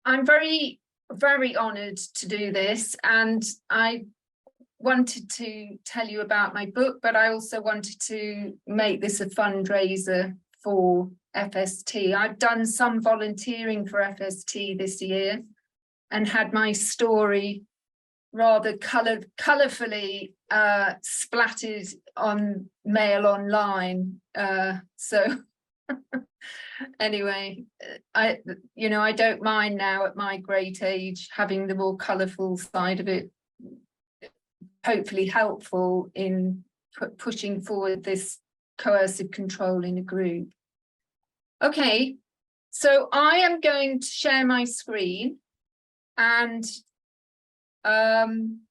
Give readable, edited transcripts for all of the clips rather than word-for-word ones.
I'm very, very honoured to do this, and I wanted to tell you about my book, but I also wanted to make this a fundraiser for FST. I've done some volunteering for FST this year and had my story rather colourfully splattered on Mail Online. So anyway, I don't mind now at my great age having the more colourful side of it, hopefully helpful in pushing forward this coercive control in a group. Okay, so I am going to share my screen, and I'm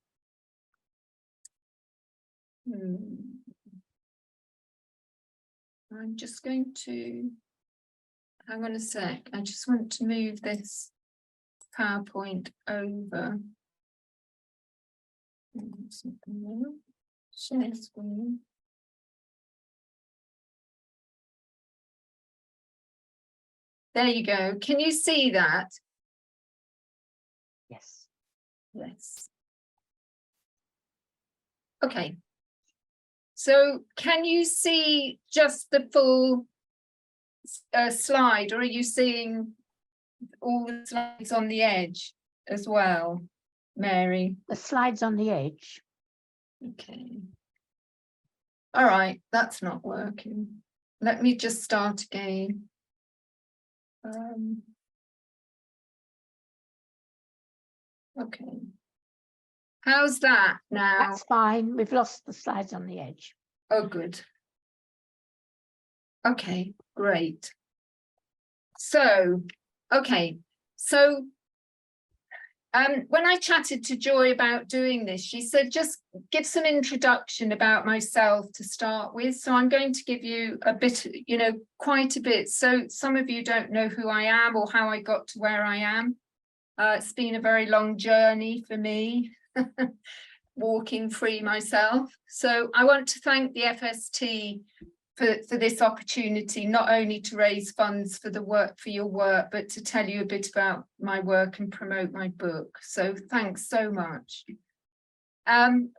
just going to, hang on a sec, I just want to move this PowerPoint over. Share screen. There you go. Can you see that? Yes. Yes. Okay. So can you see just the full slide, or are you seeing all the slides on the edge as well, Mary? The slides on the edge. Okay. All right, that's not working. Let me just start again. Okay. How's that now? That's fine. We've lost the slides on the edge. Oh, good. Okay, great. So, okay, so when I chatted to Joy about doing this, she said, just give some introduction about myself to start with. So I'm going to give you a bit, quite a bit. So some of you don't know who I am or how I got to where I am. It's been a very long journey for me, walking free myself. So I want to thank the FST for this opportunity, not only to raise funds for your work, but to tell you a bit about my work and promote my book. So thanks so much.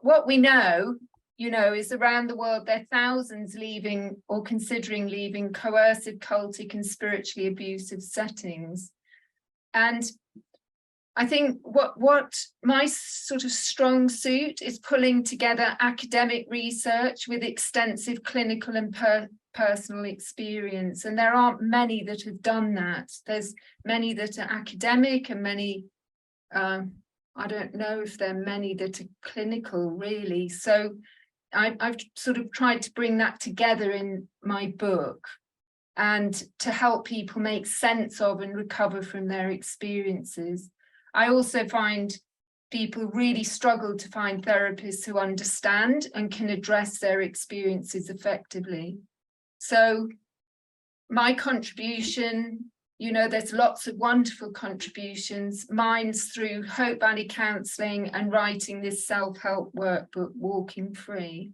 What we know, is around the world, there are thousands leaving or considering leaving coercive, cultic and spiritually abusive settings. And I think what my sort of strong suit is pulling together academic research with extensive clinical and personal experience. And there aren't many that have done that. There's many that are academic and many, I don't know if there are many that are clinical really. So I've sort of tried to bring that together in my book and to help people make sense of and recover from their experiences. I also find people really struggle to find therapists who understand and can address their experiences effectively. So my contribution, there's lots of wonderful contributions. Mine's through Hope Valley Counselling and writing this self-help workbook, Walking Free.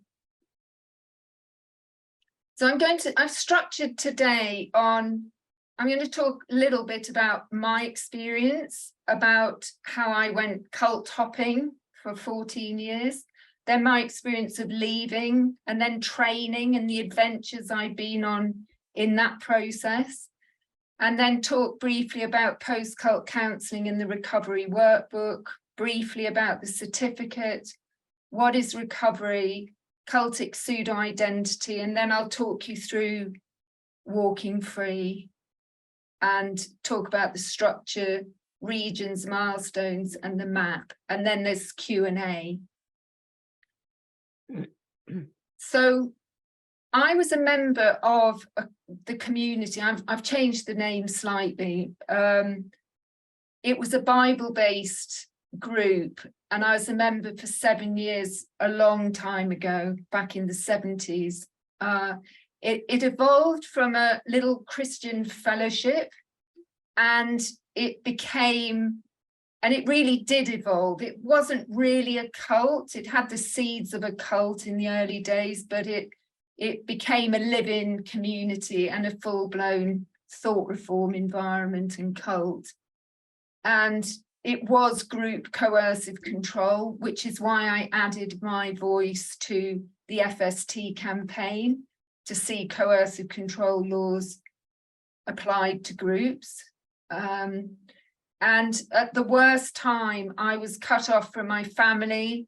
So I've structured today on, I'm going to talk a little bit about my experience, about how I went cult hopping for 14 years, then my experience of leaving and then training and the adventures I've been on in that process, and then talk briefly about post-cult counselling and the recovery workbook, briefly about the certificate, what is recovery, cultic pseudo-identity, and then I'll talk you through Walking Free and talk about the structure, regions, milestones, and the map. And then there's Q&A. So I was a member of the community. I've changed the name slightly. It was a Bible-based group, and I was a member for 7 years, a long time ago, back in the 70s. It evolved from a little Christian fellowship, and it became, and it really did evolve. It wasn't really a cult. It had the seeds of a cult in the early days, but it became a living community and a full-blown thought reform environment and cult. And it was group coercive control, which is why I added my voice to the FST campaign to see coercive control laws applied to groups. And at the worst time, I was cut off from my family.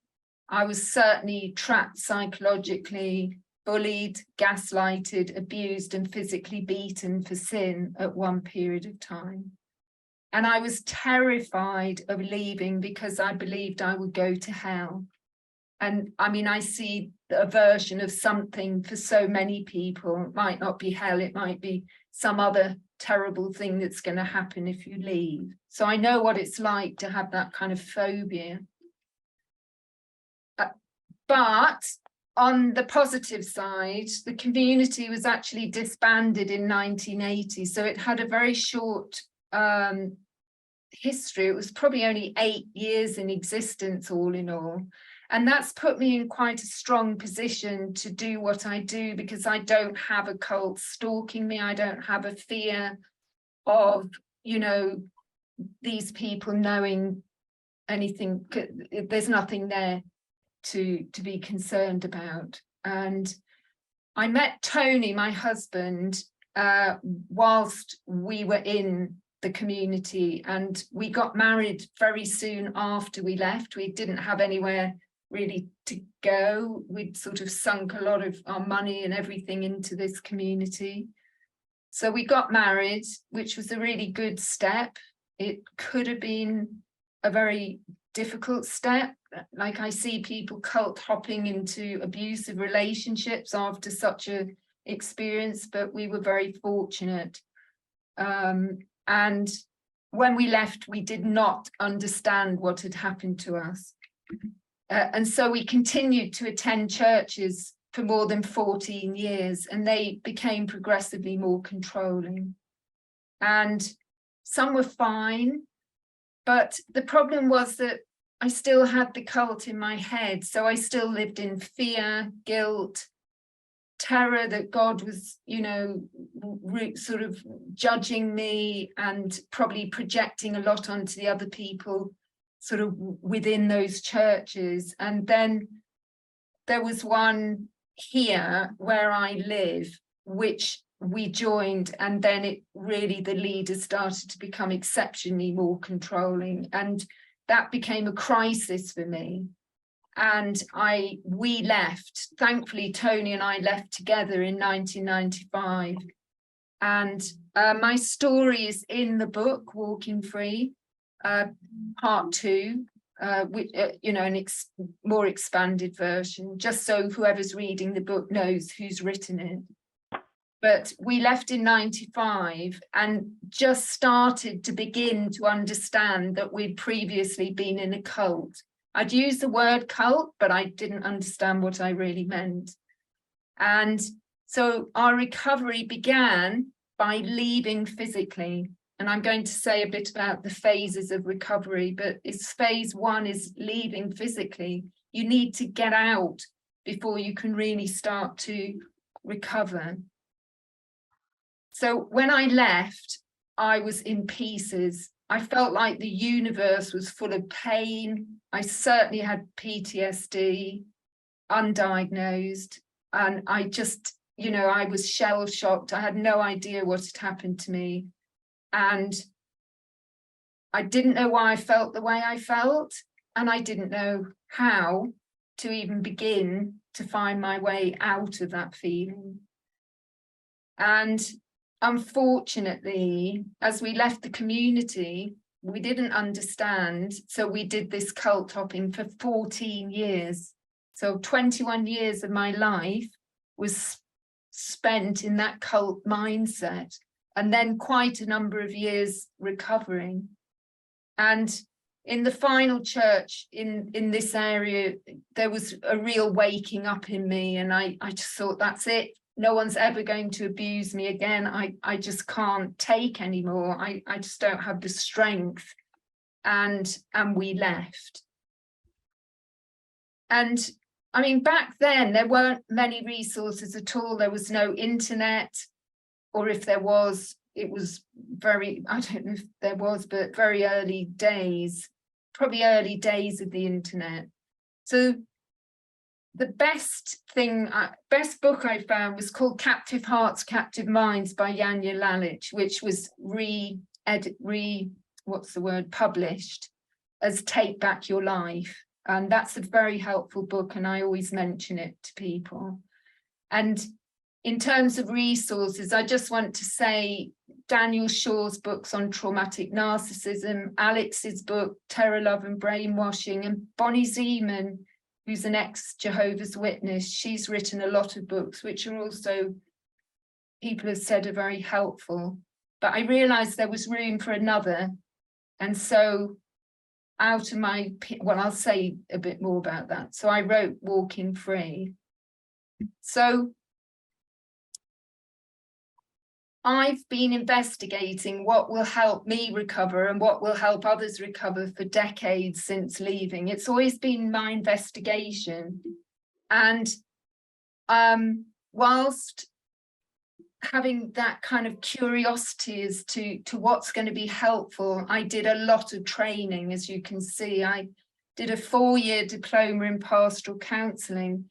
I was certainly trapped psychologically, bullied, gaslighted, abused, and physically beaten for sin at one period of time. And I was terrified of leaving because I believed I would go to hell. And I mean, I see a version of something for so many people. It might not be hell, it might be some other terrible thing that's going to happen if you leave. So I know what it's like to have that kind of phobia. But on the positive side, the community was actually disbanded in 1980. So it had a very short history. It was probably only 8 years in existence all in all. And that's put me in quite a strong position to do what I do, because I don't have a cult stalking me. I don't have a fear of, you know, these people knowing anything. There's nothing there to be concerned about. And I met Tony, my husband, whilst we were in the community, and we got married very soon after we left. We didn't have anywhere really to go. We'd sort of sunk a lot of our money and everything into this community. So we got married, which was a really good step. It could have been a very difficult step. Like, I see people cult hopping into abusive relationships after such a experience, but we were very fortunate. And when we left, we did not understand what had happened to us. And so we continued to attend churches for more than 14 years, and they became progressively more controlling. And some were fine, but the problem was that I still had the cult in my head. So I still lived in fear, guilt, terror that God was, you know, sort of judging me and probably projecting a lot onto the other people sort of within those churches. And then there was one here where I live, which we joined, and then it really, the leaders started to become exceptionally more controlling, and that became a crisis for me. And we left. Thankfully, Tony and I left together in 1995. And my story is in the book, Walking Free, part 2, which, you know, an more expanded version, just so whoever's reading the book knows who's written it. But we left in 95 and just started to begin to understand that we'd previously been in a cult. I'd used the word cult, but I didn't understand what I really meant. And so our recovery began by leaving physically. And I'm going to say a bit about the phases of recovery, but it's phase 1 is leaving physically. You need to get out before you can really start to recover. So when I left, I was in pieces. I felt like the universe was full of pain. I certainly had PTSD, undiagnosed, and I just, you know, I was shell shocked. I had no idea what had happened to me. And I didn't know why I felt the way I felt, and I didn't know how to even begin to find my way out of that feeling. And unfortunately, as we left the community, we didn't understand. So we did this cult hopping for 14 years. So 21 years of my life was spent in that cult mindset, and then quite a number of years recovering. And in the final church in this area, there was a real waking up in me, and I just thought, that's it. No one's ever going to abuse me again. I just can't take anymore. I just don't have the strength. And we left. And I mean, back then, there weren't many resources at all. There was no internet, or if there was, it was very, I don't know if there was, but very early days, probably early days of the internet. So the best book I found was called Captive Hearts, Captive Minds by Janja Lalich, which was published as Take Back Your Life. And that's a very helpful book, and I always mention it to people. And in terms of resources, I just want to say Daniel Shaw's books on traumatic narcissism, Alex's book, Terror, Love and Brainwashing, and Bonnie Zeman, who's an ex-Jehovah's Witness. She's written a lot of books, which are also, people have said, are very helpful. But I realized there was room for another. And so out of my, well, I'll say a bit more about that. So I wrote Walking Free. So I've been investigating what will help me recover and what will help others recover for decades since leaving. It's always been my investigation. And whilst having that kind of curiosity as to what's going to be helpful, I did a lot of training. As you can see, I did a 4-year diploma in pastoral counselling,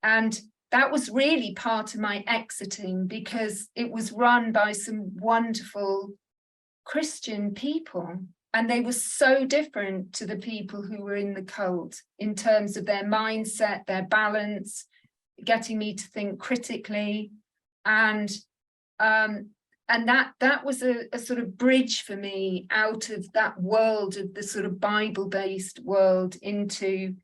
and that was really part of my exiting, because it was run by some wonderful Christian people, and they were so different to the people who were in the cult in terms of their mindset, their balance, getting me to think critically. And that was a sort of bridge for me out of that world of the sort of Bible-based world into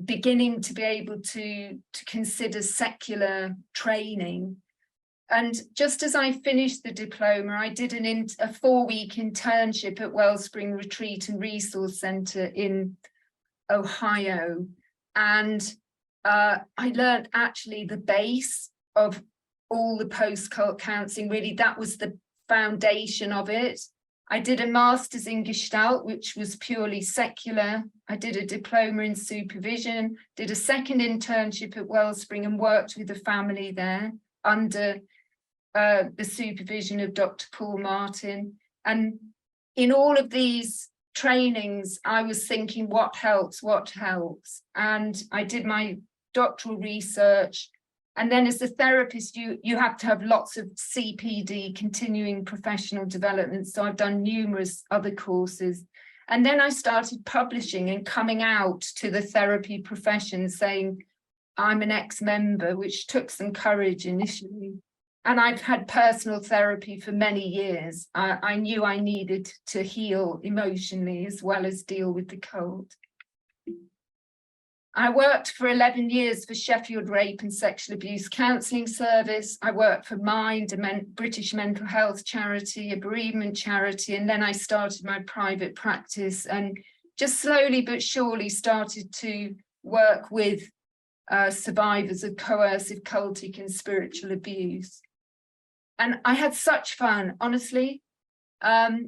beginning to be able to consider secular training. And just as I finished the diploma, I did a 4-week internship at Wellspring Retreat and Resource Centre in Ohio. And I learned actually the base of all the post-cult counselling. Really, that was the foundation of it. I did a master's in Gestalt, which was purely secular. I did a diploma in supervision, did a second internship at Wellspring and worked with a family there under the supervision of Dr. Paul Martin. And in all of these trainings, I was thinking, what helps, what helps? And I did my doctoral research. And then as a therapist, you have to have lots of CPD, continuing professional development. So I've done numerous other courses. And then I started publishing and coming out to the therapy profession saying, I'm an ex-member, which took some courage initially. And I've had personal therapy for many years. I knew I needed to heal emotionally as well as deal with the cult. I worked for 11 years for Sheffield Rape and Sexual Abuse Counselling Service. I worked for Mind, a British mental health charity, a bereavement charity, and then I started my private practice and just slowly but surely started to work with survivors of coercive, cultic and spiritual abuse. And I had such fun, honestly. I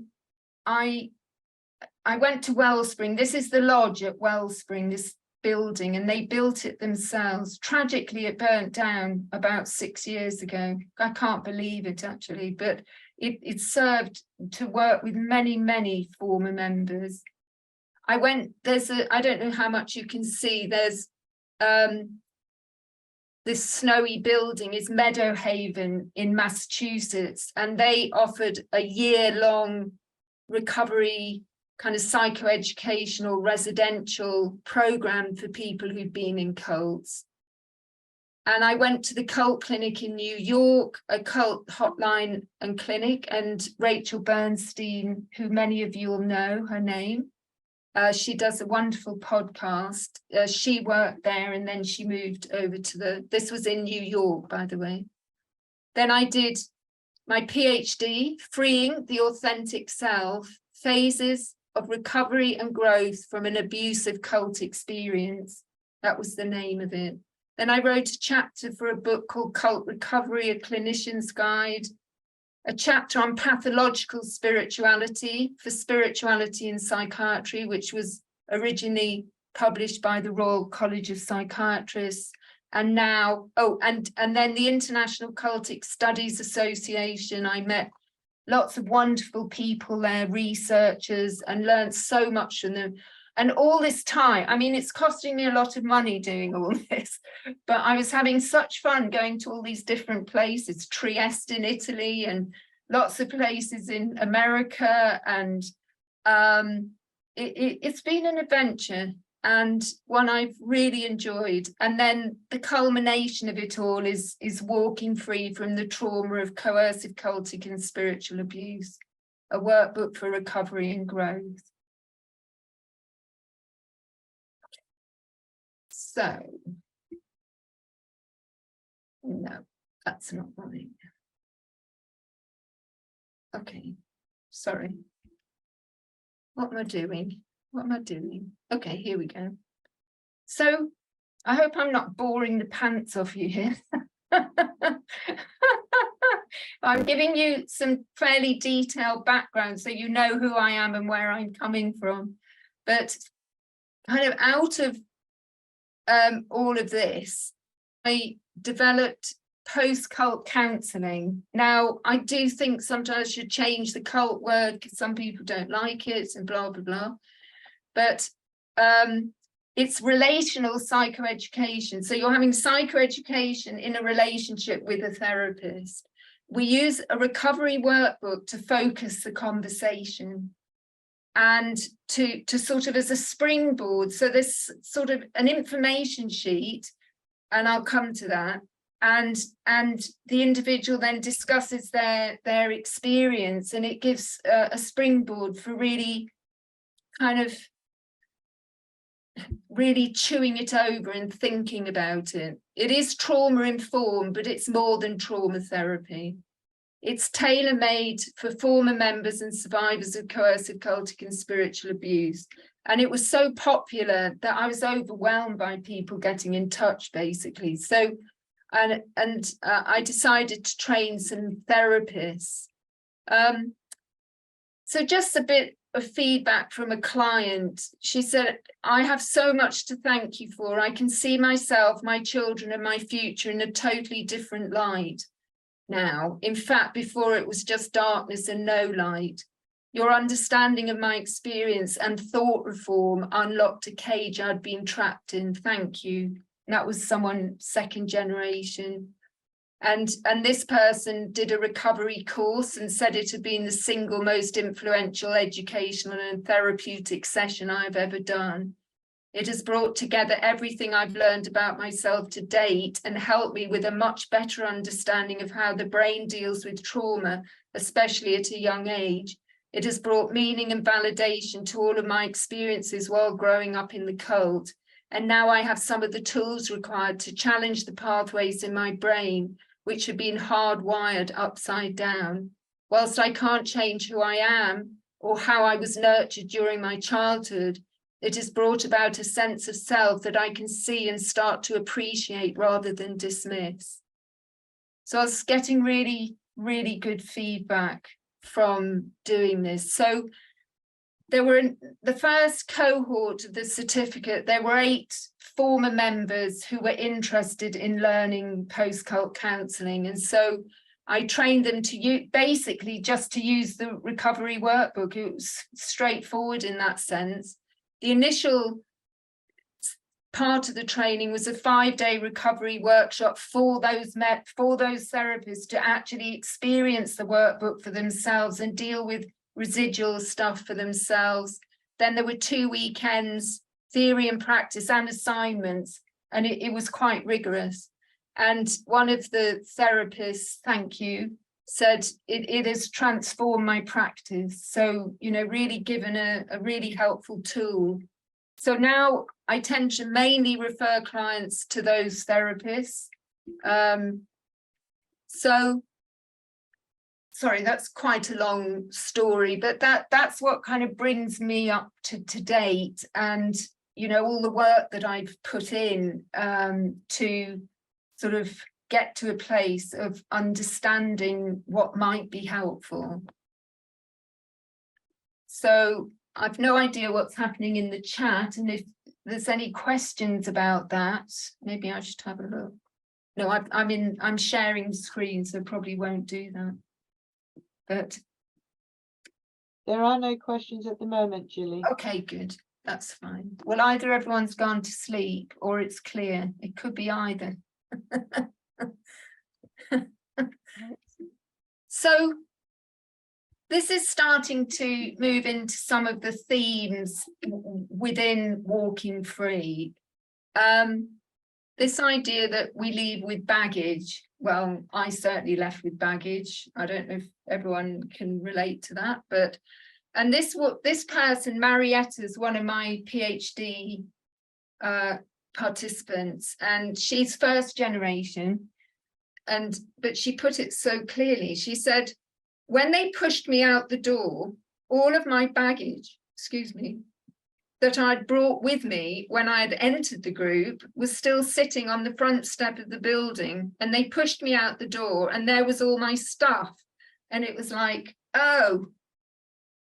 went to Wellspring. This is the lodge at Wellspring, this building, and they built it themselves. Tragically, it burnt down about 6 years ago. I can't believe it, actually, but it served to work with many, many former members. I don't know how much you can see, there's this snowy building is Meadow Haven in Massachusetts, and they offered a year-long recovery kind of psychoeducational residential program for people who'd been in cults. And I went to the cult clinic in New York, a cult hotline and clinic, and Rachel Bernstein, who many of you will know her name, she does a wonderful podcast. She worked there and then she moved over to this was in New York, by the way. Then I did my PhD, Freeing the Authentic Self, Phases of Recovery and Growth from an Abusive Cult Experience. That was the name of it. Then I wrote a chapter for a book called Cult Recovery, A Clinician's Guide, a chapter on pathological spirituality for spirituality in psychiatry, which was originally published by the Royal College of Psychiatrists. And now, and then the International Cultic Studies Association, I met lots of wonderful people there, researchers, and learned so much from them. And all this time, I mean, it's costing me a lot of money doing all this, but I was having such fun going to all these different places, Trieste in Italy and lots of places in America. And it's been an adventure and one I've really enjoyed. And then the culmination of it all is walking free from the trauma of coercive, cultic and spiritual abuse, a workbook for recovery and growth. So, no, that's not right. Okay, sorry. What am I doing? What am I doing? Okay, here we go. So, I hope I'm not boring the pants off you here. I'm giving you some fairly detailed background so you know who I am and where I'm coming from. But kind of out of all of this, I developed post-cult counselling. Now, I do think sometimes I should change the cult word because some people don't like it and blah, blah, blah. But it's relational psychoeducation. So you're having psychoeducation in a relationship with a therapist. We use a recovery workbook to focus the conversation and to sort of as a springboard. So there's sort of an information sheet, and I'll come to that. And the individual then discusses their experience, and it gives a springboard for really kind of really chewing it over and thinking about it. It is trauma informed, but it's more than trauma therapy. It's tailor-made for former members and survivors of coercive, cultic and spiritual abuse. And it was so popular that I was overwhelmed by people getting in touch, basically. So, I decided to train some therapists. So just a bit of feedback from a client. She said, I have so much to thank you for. I can see myself, my children and my future in a totally different light now. In fact, before it was just darkness and no light. Your understanding of my experience and thought reform unlocked a cage I'd been trapped in. Thank you. And that was someone second generation. And this person did a recovery course and said it had been the single most influential educational and therapeutic session I've ever done. It has brought together everything I've learned about myself to date and helped me with a much better understanding of how the brain deals with trauma, especially at a young age. It has brought meaning and validation to all of my experiences while growing up in the cult. And now I have some of the tools required to challenge the pathways in my brain, which have been hardwired upside down. Whilst I can't change who I am or how I was nurtured during my childhood, it has brought about a sense of self that I can see and start to appreciate rather than dismiss. So I was getting really, really good feedback from doing this. So there were the first cohort of the certificate, there were 8 former members who were interested in learning post-cult counselling. And so I trained them to basically just to use the recovery workbook. It was straightforward in that sense. The initial part of the training was a 5-day recovery workshop for those therapists to actually experience the workbook for themselves and deal with residual stuff for themselves. Then there were 2 weekends, theory and practice and assignments, and it was quite rigorous. And one of the therapists, thank you, said it has transformed my practice. So, you know, really given a really helpful tool. So now I tend to mainly refer clients to those therapists. Sorry, that's quite a long story, but that's what kind of brings me up to date, and you know, all the work that I've put in to sort of get to a place of understanding what might be helpful. So I've no idea what's happening in the chat, and if there's any questions about that, maybe I should have a look. No, I'm sharing the screen, so probably won't do that. But There are no questions at the moment, Gillie. Okay, good. That's fine. Well, either everyone's gone to sleep or it's clear. It could be either. So this is starting to move into some of the themes within Walking Free. This idea that we leave with baggage. Well, I certainly left with baggage. I don't know if everyone can relate to that, but and this person, Marietta, is one of my PhD participants, and she's first generation. But she put it so clearly. She said, when they pushed me out the door, all of my baggage, excuse me, that I'd brought with me when I had entered the group was still sitting on the front step of the building, and they pushed me out the door and there was all my stuff. And it was like, oh,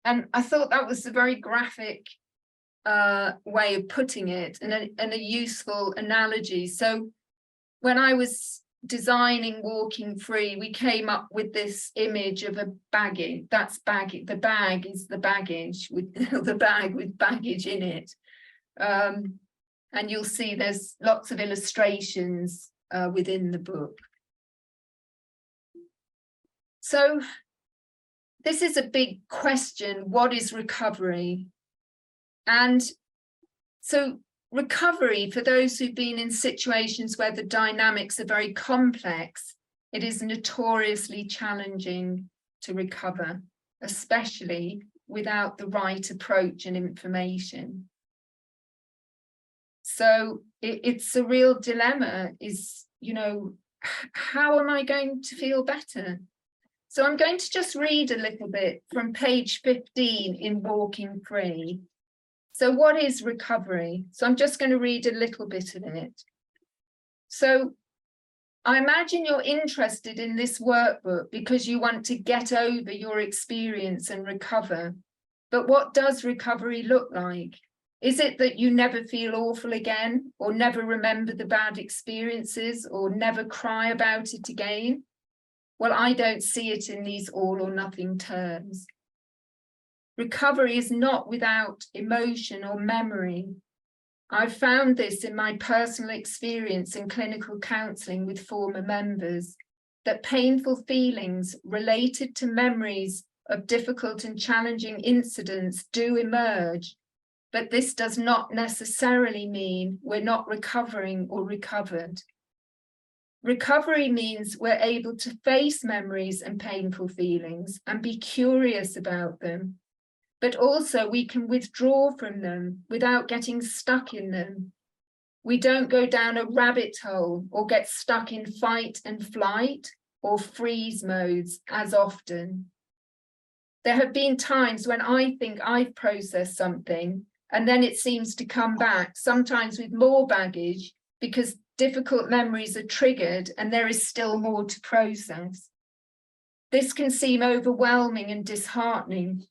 and I thought that was a very graphic way of putting it, and a useful analogy. So when I was designing Walking Free, we came up with this image of a baggage. That's baggage. The bag is the baggage with the bag with baggage in it. And you'll see there's lots of illustrations within the book. So this is a big question. What is recovery? And so recovery, for those who've been in situations where the dynamics are very complex, it is notoriously challenging to recover, especially without the right approach and information. So it's a real dilemma, is, you know, how am I going to feel better? So I'm going to just read a little bit from page 15 in Walking Free. So what is recovery? So I'm just going to read a little bit of it. So I imagine you're interested in this workbook because you want to get over your experience and recover. But what does recovery look like? Is it that you never feel awful again, or never remember the bad experiences, or never cry about it again? Well, I don't see it in these all or nothing terms. Recovery is not without emotion or memory. I've found this in my personal experience in clinical counselling with former members, that painful feelings related to memories of difficult and challenging incidents do emerge, but this does not necessarily mean we're not recovering or recovered. Recovery means we're able to face memories and painful feelings and be curious about them, but also we can withdraw from them without getting stuck in them. We don't go down a rabbit hole or get stuck in fight and flight or freeze modes as often. There have been times when I think I've processed something and then it seems to come back, sometimes with more baggage, because difficult memories are triggered and there is still more to process. This can seem overwhelming and disheartening,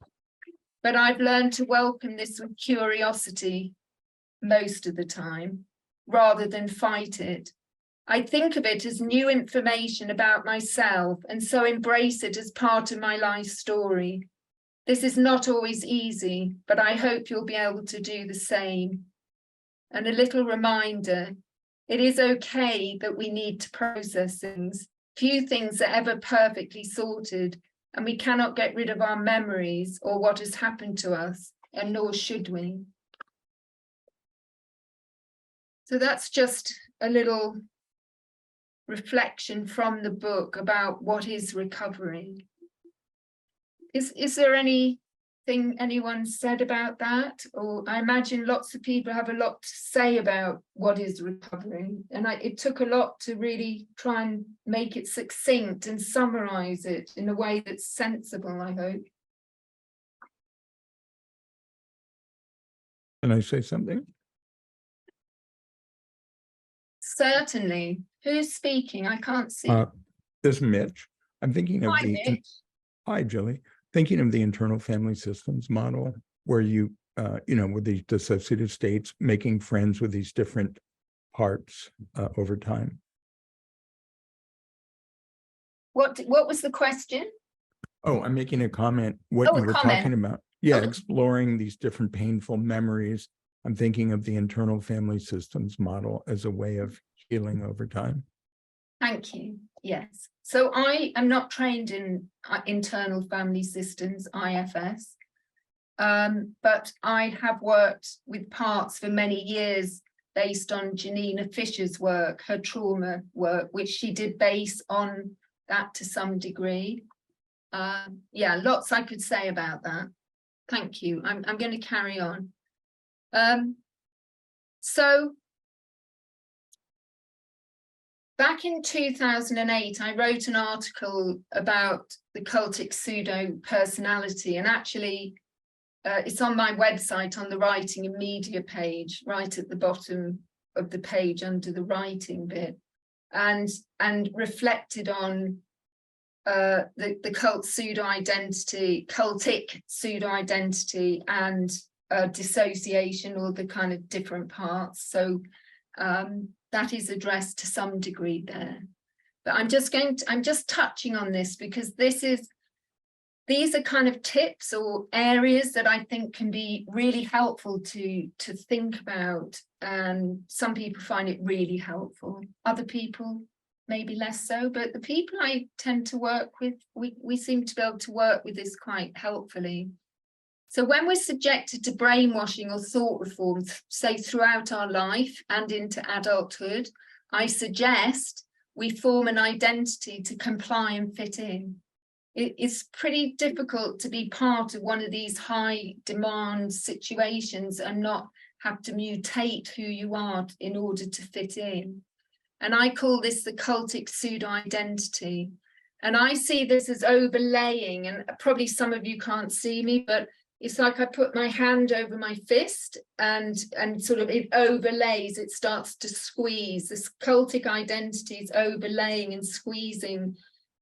but I've learned to welcome this with curiosity most of the time, rather than fight it. I think of it as new information about myself, and so embrace it as part of my life story. This is not always easy, but I hope you'll be able to do the same. And a little reminder, it is okay that we need to process things. Few things are ever perfectly sorted, and we cannot get rid of our memories or what has happened to us, and nor should we. So that's just a little reflection from the book about what is recovery. Is there anything anyone said about that? Or I imagine lots of people have a lot to say about what is recovery. And it took a lot to really try and make it succinct and summarize it in a way that's sensible, I hope. Can I say something? Certainly. Who's speaking? I can't see. This is Mitch. I'm thinking of Hi, Mitch. Hi, Gillie. Thinking of the internal family systems model, where you, with these dissociative states, making friends with these different parts over time. What was the question? Oh, I'm making a comment, what Oh, you a were comment. talking about. Yeah, Okay. exploring these different painful memories. I'm thinking of the internal family systems model as a way of healing over time. Thank you. Yes. So I am not trained in internal family systems, IFS, but I have worked with parts for many years based on Janina Fisher's work, her trauma work, which she did base on that to some degree. Yeah, lots I could say about that. Thank you. I'm going to carry on. So back in 2008, I wrote an article about the cultic pseudo personality, and actually it's on my website on the writing and media page, right at the bottom of the page under the writing bit, and reflected on the cult pseudo-identity, cultic pseudo-identity, and dissociation, or the kind of different parts. So that is addressed to some degree there. But I'm just touching on this because these are kind of tips or areas that I think can be really helpful to think about. And some people find it really helpful. Other people maybe less so, but the people I tend to work with, we seem to be able to work with this quite helpfully. So when we're subjected to brainwashing or thought reform, say throughout our life and into adulthood, I suggest we form an identity to comply and fit in. It's pretty difficult to be part of one of these high demand situations and not have to mutate who you are in order to fit in. And I call this the cultic pseudo-identity. And I see this as overlaying, and probably some of you can't see me, but it's like I put my hand over my fist and sort of it overlays, it starts to squeeze. This cultic identity is overlaying and squeezing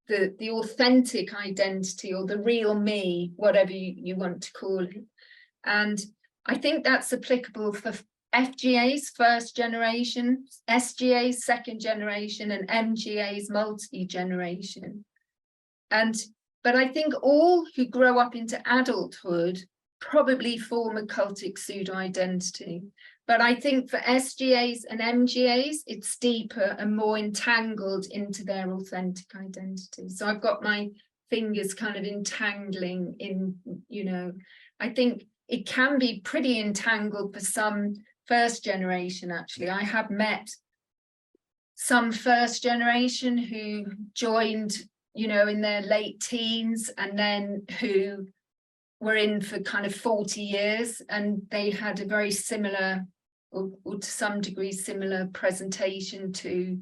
the authentic identity, or the real me, whatever you want to call it. And I think that's applicable for FGA's first generation, SGA's second generation, and MGA's multi-generation. But I think all who grow up into adulthood probably form a cultic pseudo-identity. But I think for SGAs and MGAs, it's deeper and more entangled into their authentic identity. So I've got my fingers kind of entangling in, I think it can be pretty entangled for some first generation, actually. I have met some first generation who joined, in their late teens, and then who were in for kind of 40 years, and they had a very similar, or to some degree similar presentation to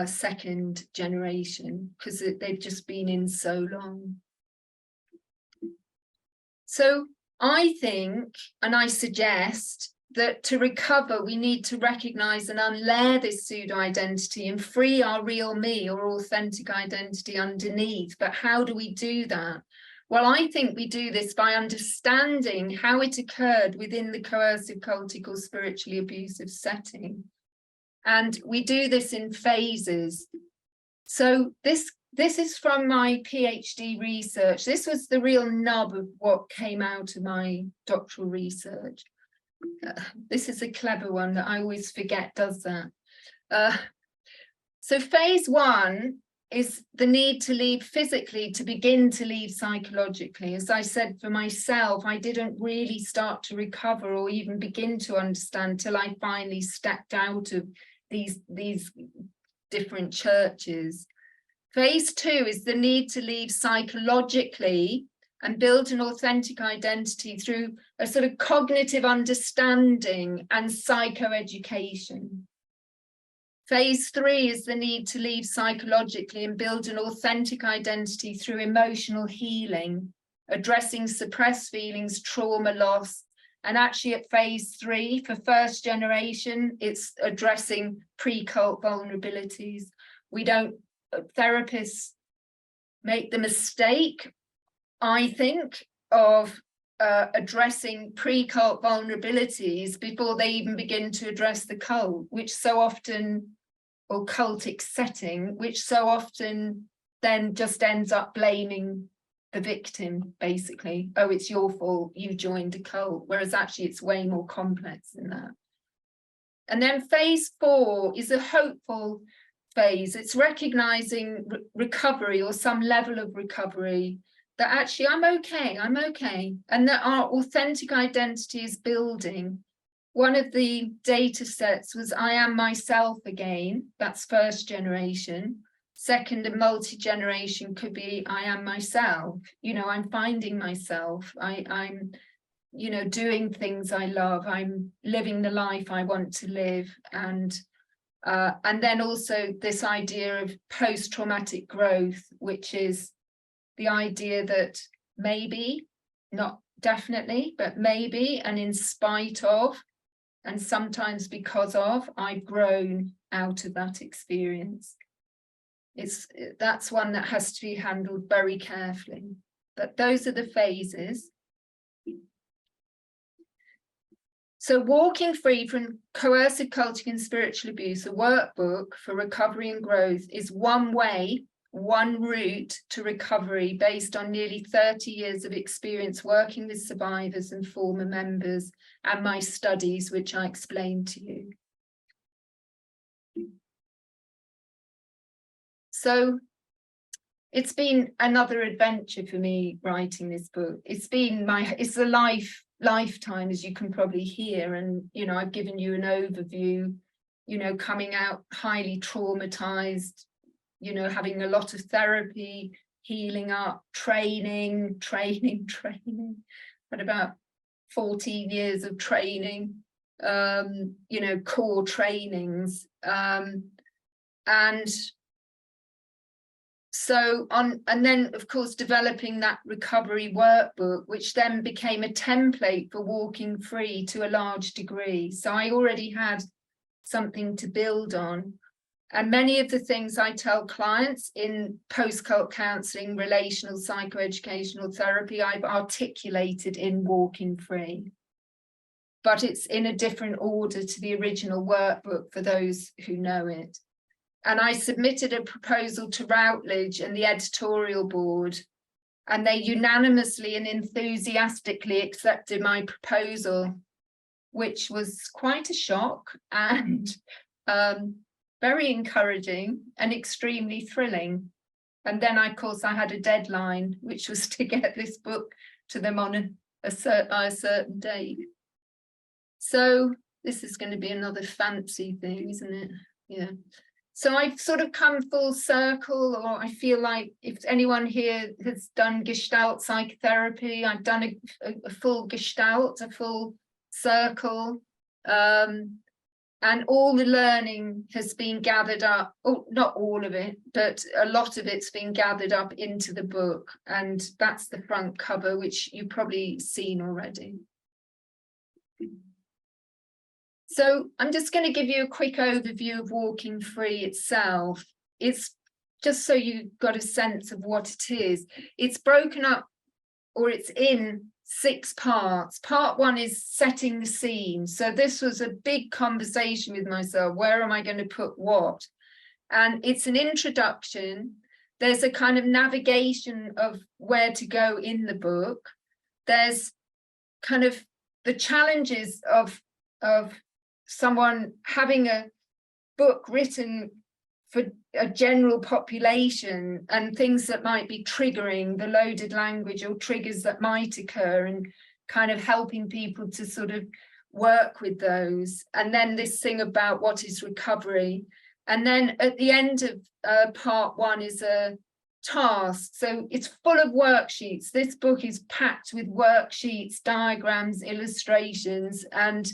second generation, because they've just been in so long. So I think, and I suggest, that to recover, we need to recognize and unlayer this pseudo-identity and free our real me or authentic identity underneath. But how do we do that? Well, I think we do this by understanding how it occurred within the coercive, cultic, or spiritually abusive setting. And we do this in phases. So this is from my PhD research. This was the real nub of what came out of my doctoral research. This is a clever one that I always forget does that. So phase one is the need to leave physically to begin to leave psychologically. As I said, for myself, I didn't really start to recover or even begin to understand till I finally stepped out of these different churches. Phase two is the need to leave psychologically and build an authentic identity through a sort of cognitive understanding and psychoeducation. Phase three is the need to leave psychologically and build an authentic identity through emotional healing, addressing suppressed feelings, trauma, loss. And actually at phase three, for first generation, it's addressing pre-cult vulnerabilities. Therapists make the mistake, I think, of addressing pre-cult vulnerabilities before they even begin to address the cult, which so often, or cultic setting, which so often then just ends up blaming the victim, basically. Oh, it's your fault, you joined a cult, whereas actually it's way more complex than that. And then phase 4 is a hopeful phase. It's recognizing recovery, or some level of recovery, that actually I'm okay, and that our authentic identity is building. One of the data sets was I am myself again. That's first generation. Second and multi-generation could be I am myself. You know, I'm finding myself. I'm, you know, doing things I love. I'm living the life I want to live. And then also this idea of post-traumatic growth, which is the idea that maybe, not definitely, but maybe, and in spite of, and sometimes because of, I've grown out of that experience. That's one that has to be handled very carefully. But those are the phases. So walking free from coercive cultic and spiritual abuse, a workbook for recovery and growth, is one way, one route to recovery based on nearly 30 years of experience working with survivors and former members, and my studies, which I explained to you. So it's been another adventure for me writing this book. It's a lifetime, as you can probably hear. And, you know, I've given you an overview, you know, coming out highly traumatized, you know, having a lot of therapy, healing up, training, but about 14 years of training, you know, core trainings. And then of course developing that recovery workbook, which then became a template for walking free to a large degree. So I already had something to build on. And many of the things I tell clients in post-cult counselling, relational psychoeducational therapy, I've articulated in Walking Free. But it's in a different order to the original workbook for those who know it. And I submitted a proposal to Routledge and the editorial board, and they unanimously and enthusiastically accepted my proposal, which was quite a shock and very encouraging and extremely thrilling. And then, of course, I had a deadline, which was to get this book to them on a certain date. So this is going to be another fancy thing, isn't it? Yeah. So I've sort of come full circle, or I feel like if anyone here has done Gestalt psychotherapy, I've done a full Gestalt, a full circle. And all the learning has been gathered up, oh, not all of it, but a lot of it's been gathered up into the book. And that's the front cover, which you've probably seen already. So I'm just going to give you a quick overview of Walking Free itself. It's just so you've got a sense of what it is. It's broken up, or it's in 6 parts. Part 1 is setting the scene. So this was a big conversation with myself. Where am I going to put what? And it's an introduction. There's a kind of navigation of where to go in the book. There's kind of the challenges of someone having a book written for a general population, and things that might be triggering, the loaded language or triggers that might occur, and kind of helping people to sort of work with those. And then this thing about what is recovery. And then at the end of part 1 is a task. So it's full of worksheets. This book is packed with worksheets, diagrams, illustrations, and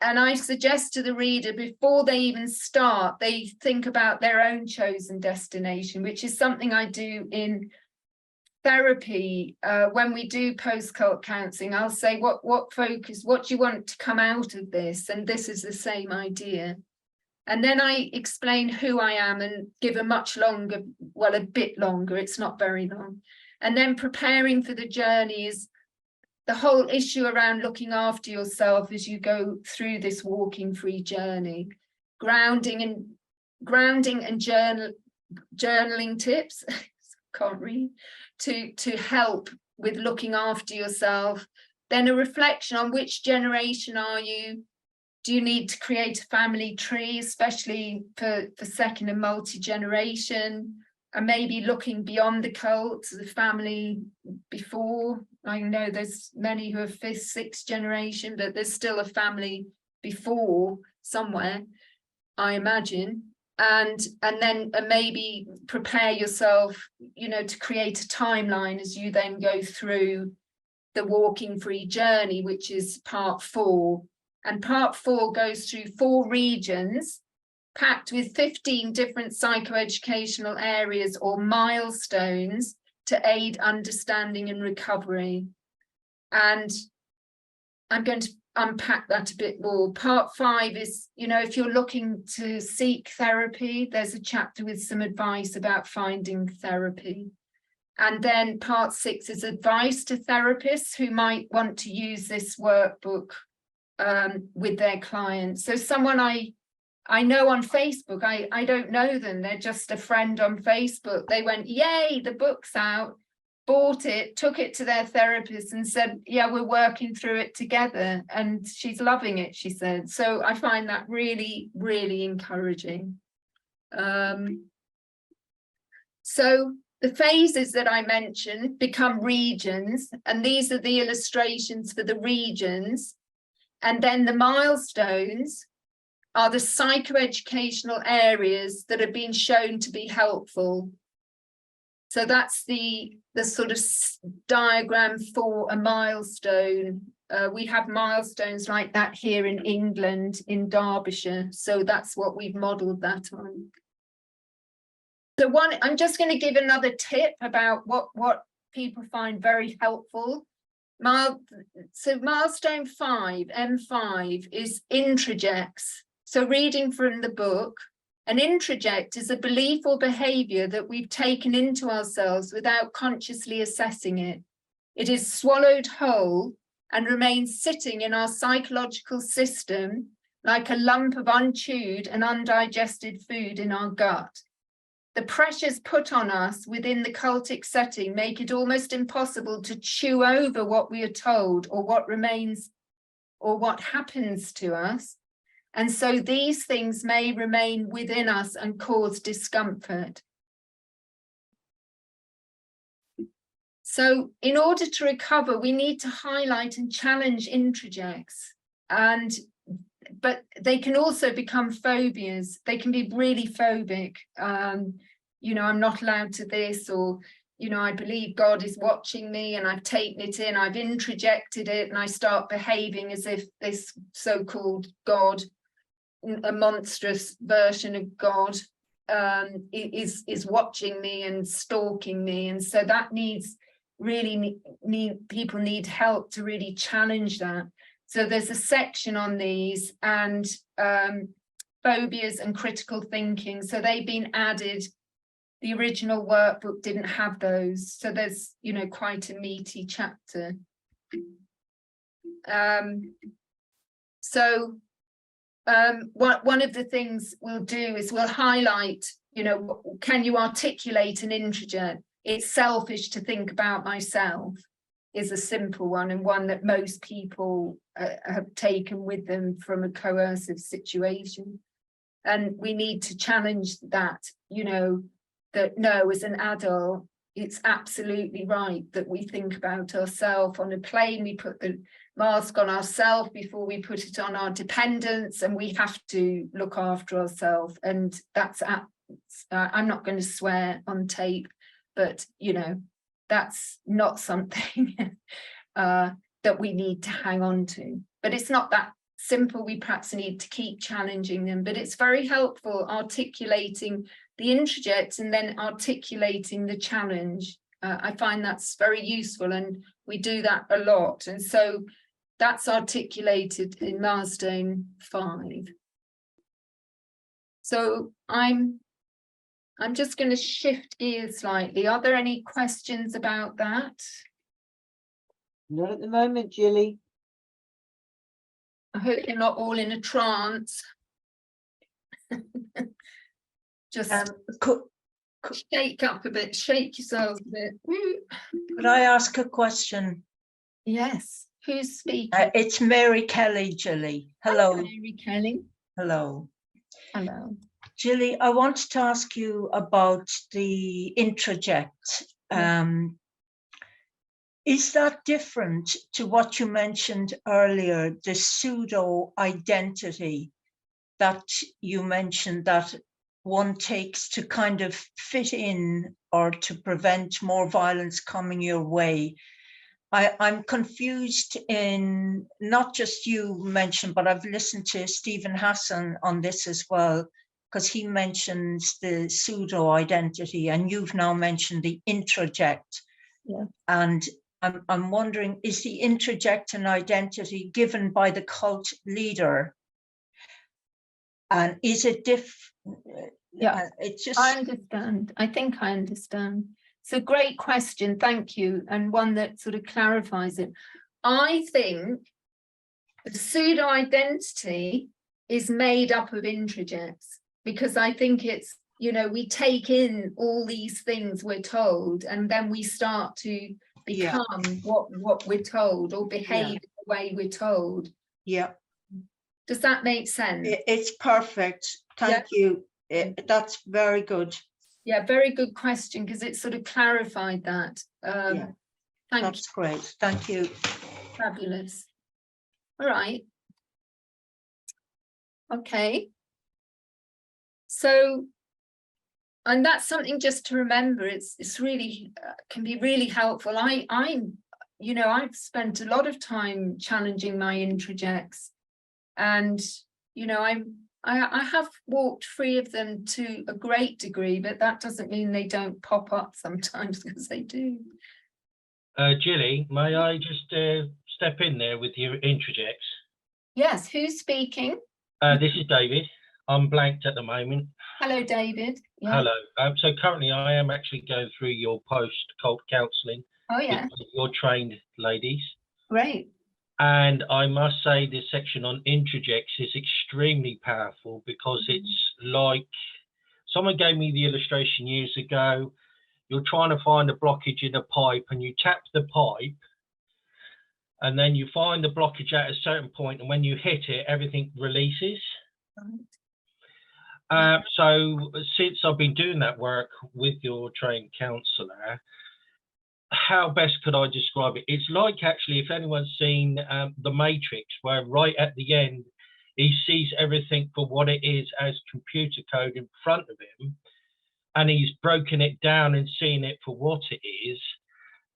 I suggest to the reader, before they even start, they think about their own chosen destination, which is something I do in therapy. When we do post-cult counselling, I'll say, what focus, what do you want to come out of this? And this is the same idea. And then I explain who I am and give a much longer, well, a bit longer, it's not very long. And then preparing for the journey is the whole issue around looking after yourself as you go through this Walking Free journey, grounding and journaling tips. can't read, to help with looking after yourself. Then a reflection on which generation are you? Do you need to create a family tree, especially for second and multi-generation? And maybe looking beyond the cult to the family before. I know there's many who are 5th, 6th generation, but there's still a family before somewhere, I imagine. And then maybe prepare yourself, you know, to create a timeline as you then go through the walking free journey, which is part 4. And part 4 goes through 4 regions packed with 15 different psychoeducational areas or milestones to aid understanding and recovery. And I'm going to unpack that a bit more. Part 5 is, you know, if you're looking to seek therapy, there's a chapter with some advice about finding therapy. And then part 6 is advice to therapists who might want to use this workbook with their clients. So someone I know on Facebook, I don't know them, they're just a friend on Facebook. They went, yay, the book's out, bought it, took it to their therapist and said, yeah, we're working through it together. And she's loving it, she said. So I find that really, really encouraging. So the phases that I mentioned become regions, and these are the illustrations for the regions. And then the milestones are the psychoeducational areas that have been shown to be helpful. So that's the sort of diagram for a milestone. We have milestones like that here in England, in Derbyshire. So that's what we've modelled that on. So I'm just going to give another tip about what people find very helpful. So milestone 5, M5, is introjects. So reading from the book, an introject is a belief or behaviour that we've taken into ourselves without consciously assessing it. It is swallowed whole and remains sitting in our psychological system like a lump of unchewed and undigested food in our gut. The pressures put on us within the cultic setting make it almost impossible to chew over what we are told or what remains or what happens to us. And so these things may remain within us and cause discomfort. So in order to recover, we need to highlight and challenge introjects. But they can also become phobias. They can be really phobic. You know, I'm not allowed to this, or, you know, I believe God is watching me and I've taken it in, I've introjected it, and I start behaving as if this so-called God, a monstrous version of God, is watching me and stalking me. And so that people need help to really challenge that. So there's a section on these, and phobias and critical thinking. So they've been added. The original workbook didn't have those. So there's, you know, quite a meaty chapter. One of the things we'll do is we'll highlight, you know, can you articulate an introject? It's selfish to think about myself is a simple one, and one that most people have taken with them from a coercive situation. And we need to challenge that, you know, that no, as an adult, it's absolutely right that we think about ourselves. On a plane, we put the mask on ourselves before we put it on our dependents, and we have to look after ourselves. And that's, I'm not going to swear on tape, but, you know, that's not something that we need to hang on to. But it's not that simple. We perhaps need to keep challenging them, but it's very helpful articulating the introjects and then articulating the challenge. I find that's very useful, and we do that a lot. And so that's articulated in milestone 5. So I'm just going to shift gears slightly. Are there any questions about that? Not at the moment, Gillie. I hope you're not all in a trance. Just shake up a bit, shake yourselves a bit. Woo. Could I ask a question? Yes, who's speaking? It's Mary Kelly, Gillie. Hello. Mary Kelly. Hello. Hello. Gillie, I wanted to ask you about the introject. Is that different to what you mentioned earlier, the pseudo identity that you mentioned that one takes to kind of fit in or to prevent more violence coming your way? I'm confused in, not just you mentioned, but I've listened to Stephen Hassan on this as well, because he mentions the pseudo identity and you've now mentioned the introject. Yeah. And I'm wondering, is the introject an identity given by the cult leader? And is it Yeah, it's just, I understand. I think I understand. It's a great question, thank you, and one that sort of clarifies it. I think the pseudo identity is made up of introjects, because I think it's, you know, we take in all these things we're told, and then we start to become what we're told or behave the way we're told. yeah. Does that make sense? It's perfect. Thank you. That's very good. Yeah, very good question, because it sort of clarified that. Yeah, Thank you. that's great. Thank you. Fabulous. All right. Okay. So, and that's something just to remember. It's really can be really helpful. I'm, you know, I've spent a lot of time challenging my introjects, and you know, I have walked free of them to a great degree, but that doesn't mean they don't pop up sometimes, because they do. Gillie, may I just step in there with your introjects? Yes, who's speaking? This is David. I'm blanked at the moment. Hello, David. Yeah. Hello. So currently I am actually going through your post-cult counselling Oh, yeah. with your trained ladies. Great. And I must say this section on introjects is extremely powerful, because it's like, someone gave me the illustration years ago. You're trying to find a blockage in a pipe and you tap the pipe, and then you find the blockage at a certain point, and when you hit it, everything releases. So since I've been doing that work with your trained counsellor, how best could I describe it? It's like, actually, if anyone's seen The Matrix, where right at the end, he sees everything for what it is as computer code in front of him, and he's broken it down and seen it for what it is.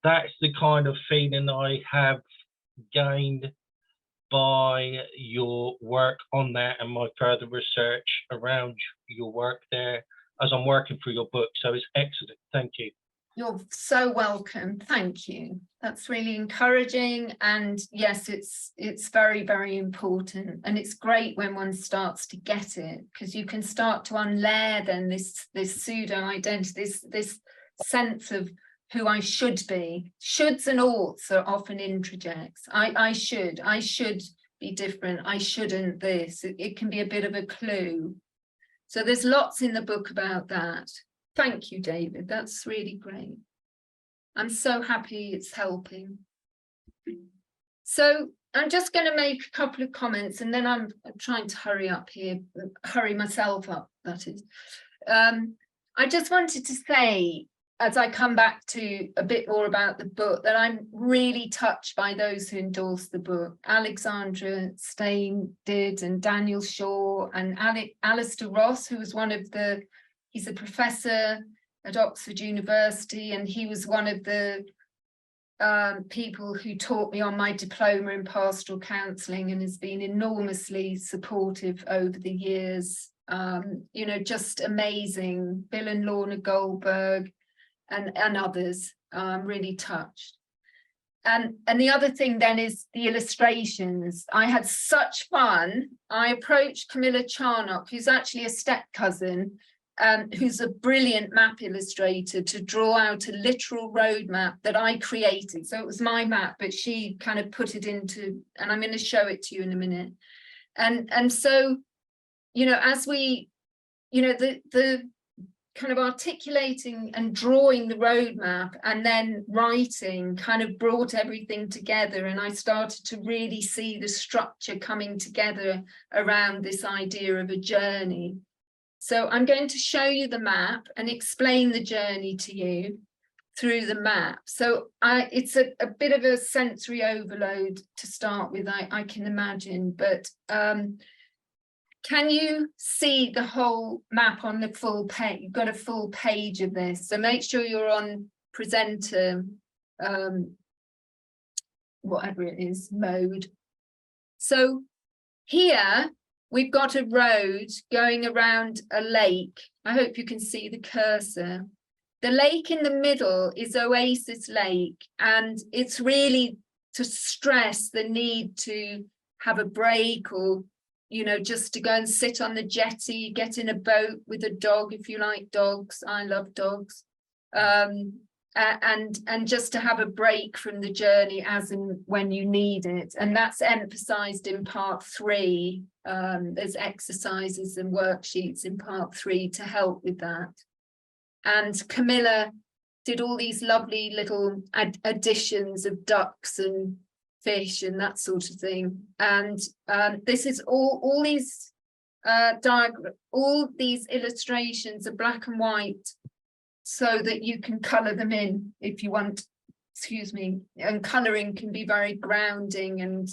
That's the kind of feeling I have gained by your work on that and my further research around your work there as I'm working through your book. So it's excellent. Thank you. You're so welcome. Thank you. That's really encouraging. And yes, it's very, very important. And it's great when one starts to get it, because you can start to unlayer then this pseudo identity, this sense of who I should be. Shoulds and oughts are often introjects. I should be different. I shouldn't this. It can be a bit of a clue. So there's lots in the book about that. Thank you, David. That's really great. I'm so happy it's helping. So I'm just going to make a couple of comments, and then I'm trying to hurry myself up, that is. I just wanted to say, as I come back to a bit more about the book, that I'm really touched by those who endorsed the book. Alexandra Stein did, and Daniel Shaw, and Alistair Ross, who was he's a professor at Oxford University, and he was one of the people who taught me on my diploma in pastoral counselling, and has been enormously supportive over the years. You know, just amazing. Bill and Lorna Goldberg and others. I'm really touched. And the other thing then is the illustrations. I had such fun. I approached Camilla Charnock, who's actually a step cousin, who's a brilliant map illustrator, to draw out a literal road map that I created. So it was my map, but she kind of put it into, and I'm going to show it to you in a minute. And so, you know, as we, you know, kind of articulating and drawing the roadmap and then writing kind of brought everything together, and I started to really see the structure coming together around this idea of a journey. So I'm going to show you the map and explain the journey to you through the map. So it's a bit of a sensory overload to start with, I can imagine, but can you see the whole map on the full page? You've got a full page of this, so make sure you're on presenter, whatever it is, mode. So here we've got a road going around a lake. I hope you can see the cursor. The lake in the middle is Oasis Lake, and it's really to stress the need to have a break, or you know, just to go and sit on the jetty, get in a boat with a dog if you like dogs. I love dogs. And just to have a break from the journey as and when you need it. And that's emphasized in part 3. There's exercises and worksheets in part 3 to help with that. And Camilla did all these lovely little additions of ducks and fish and that sort of thing. And this is all these all these illustrations are black and white, so that you can color them in if you want, excuse me, and coloring can be very grounding and,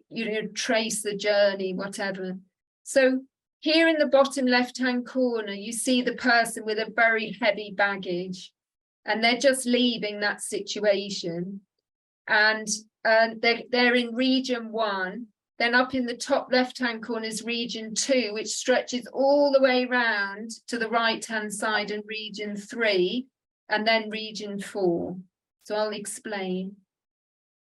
you know, trace the journey, whatever. So here in the bottom left-hand corner, you see the person with a very heavy baggage, and they're just leaving that situation. And they're in region 1. Then up in the top left-hand corner is region 2, which stretches all the way round to the right-hand side, and region 3, and then region 4. So I'll explain.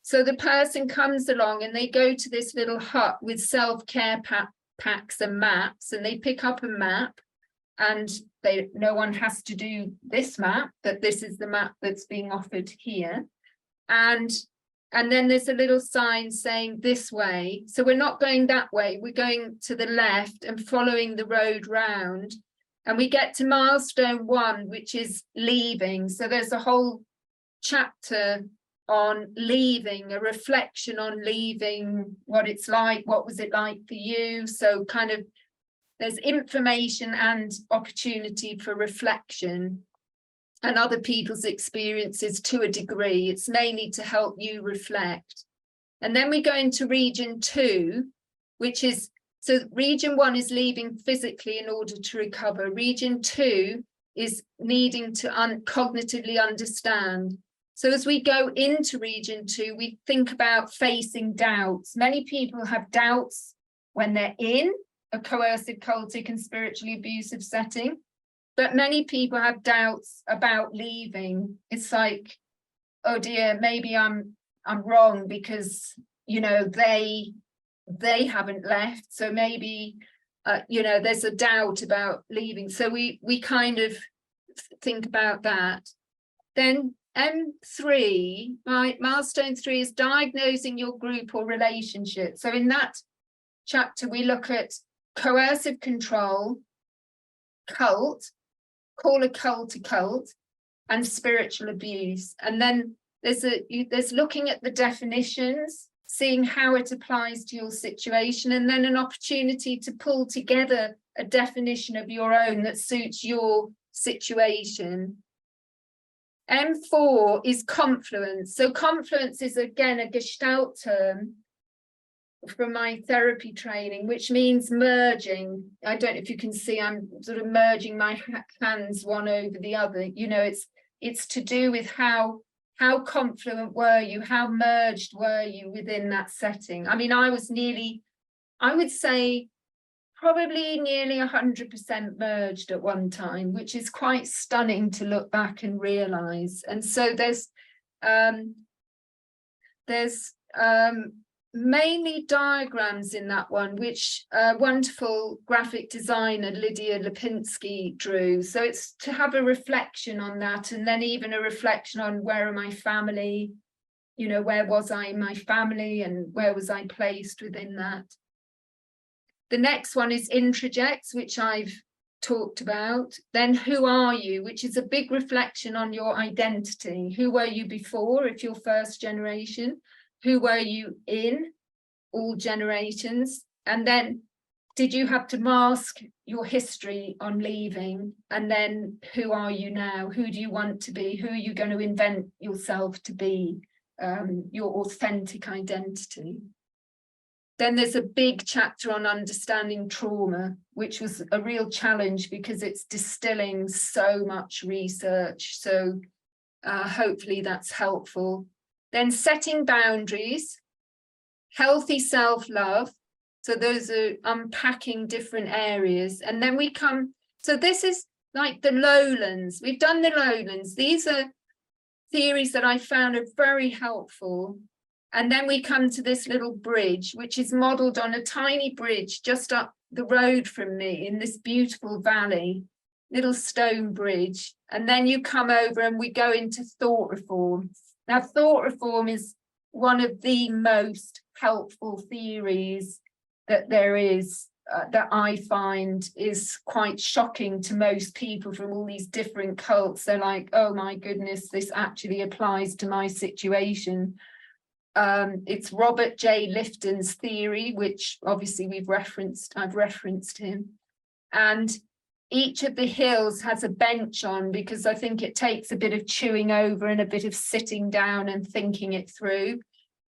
So the person comes along and they go to this little hut with self-care packs and maps, and they pick up a map, and no one has to do this map, but this is the map that's being offered here. And then there's a little sign saying this way. So we're not going that way, we're going to the left and following the road round. And we get to milestone 1, which is leaving. So there's a whole chapter on leaving, a reflection on leaving, what it's like, what was it like for you? So kind of there's information and opportunity for reflection and other people's experiences to a degree. It's mainly to help you reflect. And then we go into region 2, which is, so region 1 is leaving physically in order to recover. Region 2 is needing to cognitively understand. So as we go into region 2, we think about facing doubts. Many people have doubts when they're in a coercive, cultic and spiritually abusive setting. But many people have doubts about leaving. It's like, oh dear, maybe I'm wrong because, you know, they haven't left. So maybe, you know, there's a doubt about leaving. So we kind of think about that. Then M3, milestone 3 is diagnosing your group or relationship. So in that chapter, we look at coercive control, cult, call a cult a cult, and spiritual abuse. And then there's looking at the definitions, seeing how it applies to your situation, and then an opportunity to pull together a definition of your own that suits your situation. M4 is confluence. So confluence is again a Gestalt term from my therapy training, which means merging. I don't know if you can see, I'm sort of merging my hands one over the other. You know, it's to do with how confluent were you, how merged were you within that setting. I mean, I was nearly, I would say probably nearly 100% merged at one time, which is quite stunning to look back and realize. And so there's mainly diagrams in that one, which wonderful graphic designer Lydia Lipinski drew. So it's to have a reflection on that, and then even a reflection on where are my family, you know, where was I in my family and where was I placed within that. The next one is introjects, which I've talked about. Then who are you, which is a big reflection on your identity. Who were you before, if you're first generation? Who were you in all generations? And then did you have to mask your history on leaving? And then who are you now? Who do you want to be? Who are you going to invent yourself to be? Your authentic identity. Then there's a big chapter on understanding trauma, which was a real challenge because it's distilling so much research. So hopefully that's helpful. Then setting boundaries, healthy self-love. So those are unpacking different areas. And then we come, so this is like the lowlands. We've done the lowlands. These are theories that I found are very helpful. And then we come to this little bridge, which is modeled on a tiny bridge just up the road from me in this beautiful valley, little stone bridge. And then you come over and we go into thought reform. Now, thought reform is one of the most helpful theories that there is, that I find is quite shocking to most people from all these different cults. They're like, oh my goodness, this actually applies to my situation. It's Robert J. Lifton's theory, which obviously I've referenced him. And each of the hills has a bench on, because I think it takes a bit of chewing over and a bit of sitting down and thinking it through.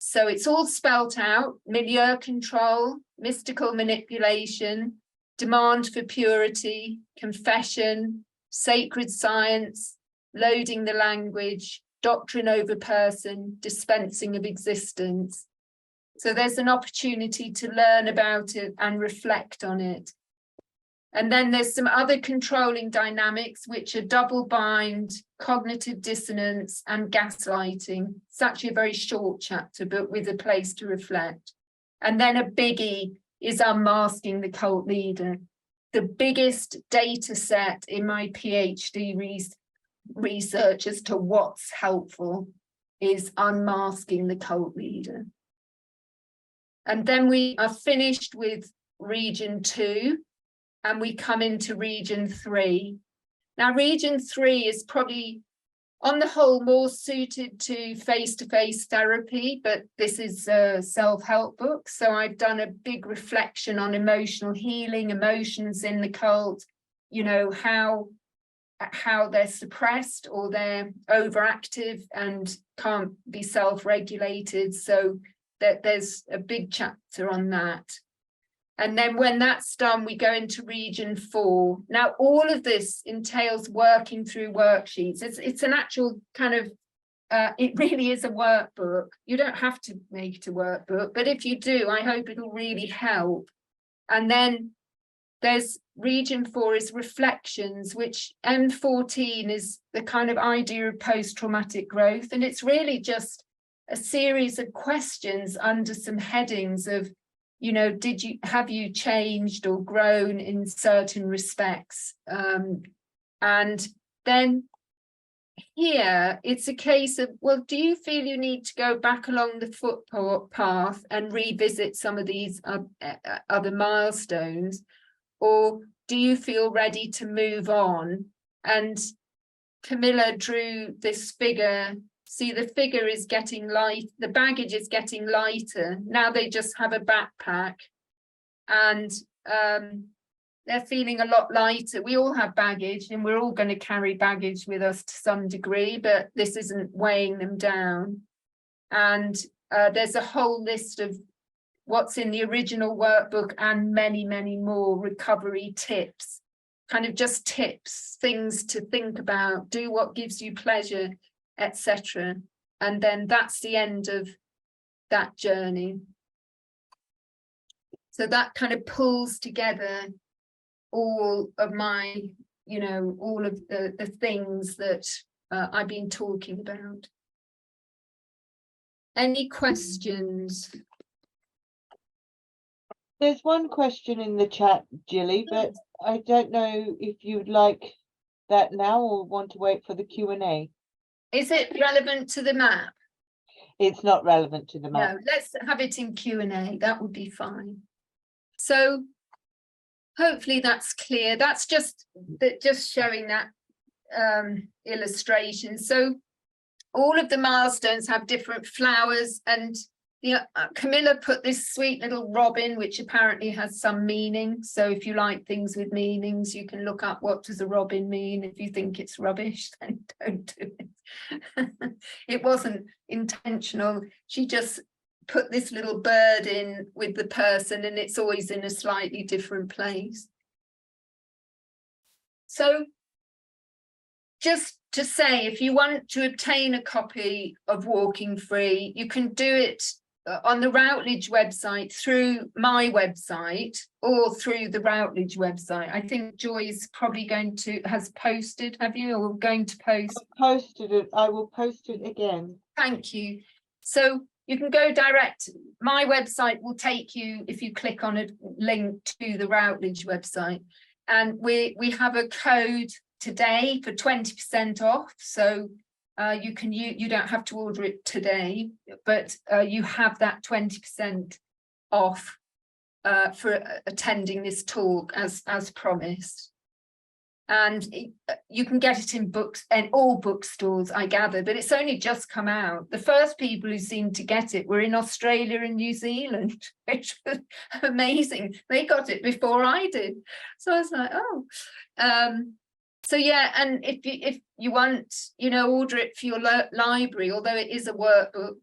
So it's all spelt out: milieu control, mystical manipulation, demand for purity, confession, sacred science, loading the language, doctrine over person, dispensing of existence. So there's an opportunity to learn about it and reflect on it. And then there's some other controlling dynamics, which are double bind, cognitive dissonance, and gaslighting. It's actually a very short chapter, but with a place to reflect. And then a biggie is unmasking the cult leader. The biggest data set in my PhD research as to what's helpful is unmasking the cult leader. And then we are finished with region 2. And we come into region 3. Now, region 3 is probably, on the whole, more suited to face-to-face therapy, but this is a self-help book. So I've done a big reflection on emotional healing, emotions in the cult, you know, how they're suppressed or they're overactive and can't be self-regulated. So that there's a big chapter on that. And then when that's done, we go into region 4. Now, all of this entails working through worksheets. It's an actual kind of, it really is a workbook. You don't have to make it a workbook, but if you do, I hope it'll really help. And then there's region 4 is reflections, which M14 is the kind of idea of post-traumatic growth. And it's really just a series of questions under some headings of, you know, have you changed or grown in certain respects? And then here it's a case of, well, do you feel you need to go back along the footpath and revisit some of these other milestones? Or do you feel ready to move on? And Camilla drew this figure. See, the figure is getting light, the baggage is getting lighter. Now they just have a backpack and they're feeling a lot lighter. We all have baggage and we're all going to carry baggage with us to some degree, but this isn't weighing them down. And there's a whole list of what's in the original workbook and many, many more recovery tips, kind of just tips, things to think about, do what gives you pleasure, etc. And then that's the end of that journey. So that kind of pulls together all of my, you know, all of the things that I've been talking about. Any questions? There's one question in the chat, Gillie, but I don't know if you'd like that now or want to wait for the Q&A. Is it relevant to the map? It's not relevant to the map. No, let's have it in Q&A. That would be fine. So hopefully that's clear. That's just showing that illustration. So all of the milestones have different flowers, and Camilla put this sweet little robin, which apparently has some meaning. So if you like things with meanings, you can look up what does a robin mean. If you think it's rubbish, then don't do it. It wasn't intentional. She just put this little bird in with the person, and it's always in a slightly different place. So just to say, if you want to obtain a copy of Walking Free, you can do it on the Routledge website, through my website, or through the Routledge website. I think Joy's probably has posted, have you, or going to post? I posted it. I will post it again. Thank you. So you can go direct. My website will take you, if you click on a link, to the Routledge website. And we have a code today for 20% off. So you don't have to order it today, but you have that 20% off for attending this talk as promised. And you can get it in books and all bookstores, I gather, but it's only just come out. The first people who seemed to get it were in Australia and New Zealand, which was amazing. They got it before I did. So I was like, oh. So yeah, and if you want, order it for your library, although it is a workbook,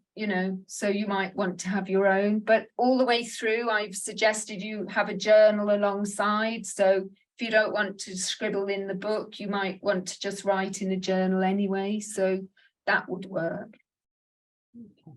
so you might want to have your own. But all the way through, I've suggested you have a journal alongside. So if you don't want to scribble in the book, you might want to just write in a journal anyway. So that would work. Okay.